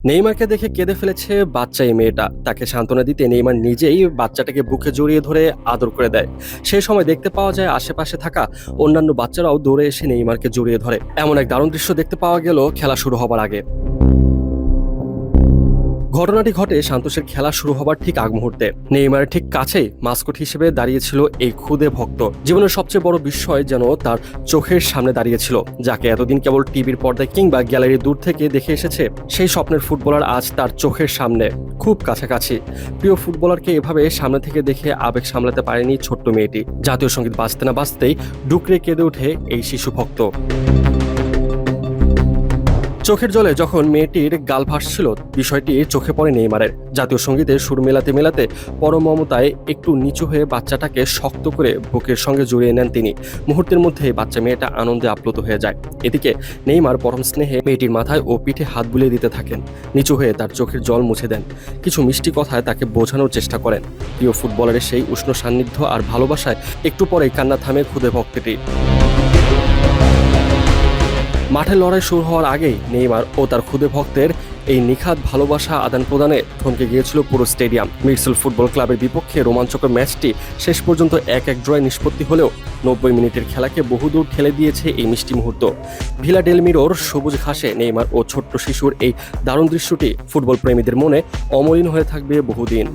নেইমারকে দেখে কেঁদে ফেলেছে বাচ্চা এই মেয়েটা। তাকে সান্ত্বনা দিতে নেইমার নিজেই বাচ্চাটাকে বুকে জড়িয়ে ধরে আদর করে দেয়। সেই সময় দেখতে পাওয়া যায় আশেপাশে থাকা অন্যান্য বাচ্চারাও দৌড়ে এসে নেইমারকে জড়িয়ে ধরে। এমন এক দারুণ দৃশ্য দেখতে পাওয়া গেল খেলা শুরু হবার আগে। ঘটনাটি ঘটে সান্তোসের খেলা শুরু হবার ঠিক আগ মুহূর্তে। নেইমারের ঠিক কাছেই মাস্কট হিসেবে দাঁড়িয়েছিল এই ক্ষুদে ভক্ত। জীবনের সবচেয়ে বড় বিস্ময় যেন তার চোখের সামনে দাঁড়িয়েছিল, যাকে এতদিন কেবল টিভির পর্দায় কিংবা গ্যালারির দূর থেকে দেখে এসেছে। সেই স্বপ্নের ফুটবলার আজ তার চোখের সামনে, খুব কাছাকাছি। প্রিয় ফুটবলারকে এভাবে সামনে থেকে দেখে আবেগ সামলাতে পারেনি ছোট্ট মেয়েটি। জাতীয় সঙ্গীত বাজতে না বাজতেই ডুকরে কেঁদে ওঠে এই শিশু ভক্ত। চোখের জলে যখন মেয়েটির গাল ভাসছিল, বিষয়টি চোখে পড়ে নেইমারের। জাতীয় সঙ্গীতে সুর মেলাতে মেলাতে পরম মমতায় একটু নিচু হয়ে বাচ্চাটাকে শক্ত করে বুকের সঙ্গে জড়িয়ে নেন তিনি। মুহূর্তের মধ্যে বাচ্চা মেয়েটা আনন্দে আপ্লুত হয়ে যায়। এদিকে নেইমার পরম স্নেহে মেয়েটির মাথায় ও পিঠে হাত বুলিয়ে দিতে থাকেন। নিচু হয়ে তার চোখের জল মুছে দেন। কিছু মিষ্টি কথায় তাকে বোঝানোর চেষ্টা করেন। প্রিয় ফুটবলারের সেই উষ্ণ সান্নিধ্য আর ভালোবাসায় একটু পরেই কান্না থামে ক্ষুদে ভক্তটি। মাঠের লড়াই শুরু হওয়ার আগেই নেইমার ও তার ক্ষুদে ভক্তের এই নিখাত ভালোবাসা আদান প্রদানে থমকে গিয়েছিল পুরো স্টেডিয়াম। মিডসেল ফুটবল ক্লাবের বিপক্ষে রোমাঞ্চকর ম্যাচটি শেষ পর্যন্ত 1-1 ড্রয়ে নিষ্পত্তি হলেও 90 মিনিটের খেলাকে বহুদূর ঠেলে দিয়েছে এই মিষ্টি মুহূর্ত। ভিলা ডেল মিরোর সবুজ ঘাসে নেইমার ও ছোট্ট শিশুর এই দারুণ দৃশ্যটি ফুটবল প্রেমীদের মনে অমলিন হয়ে থাকবে বহুদিন।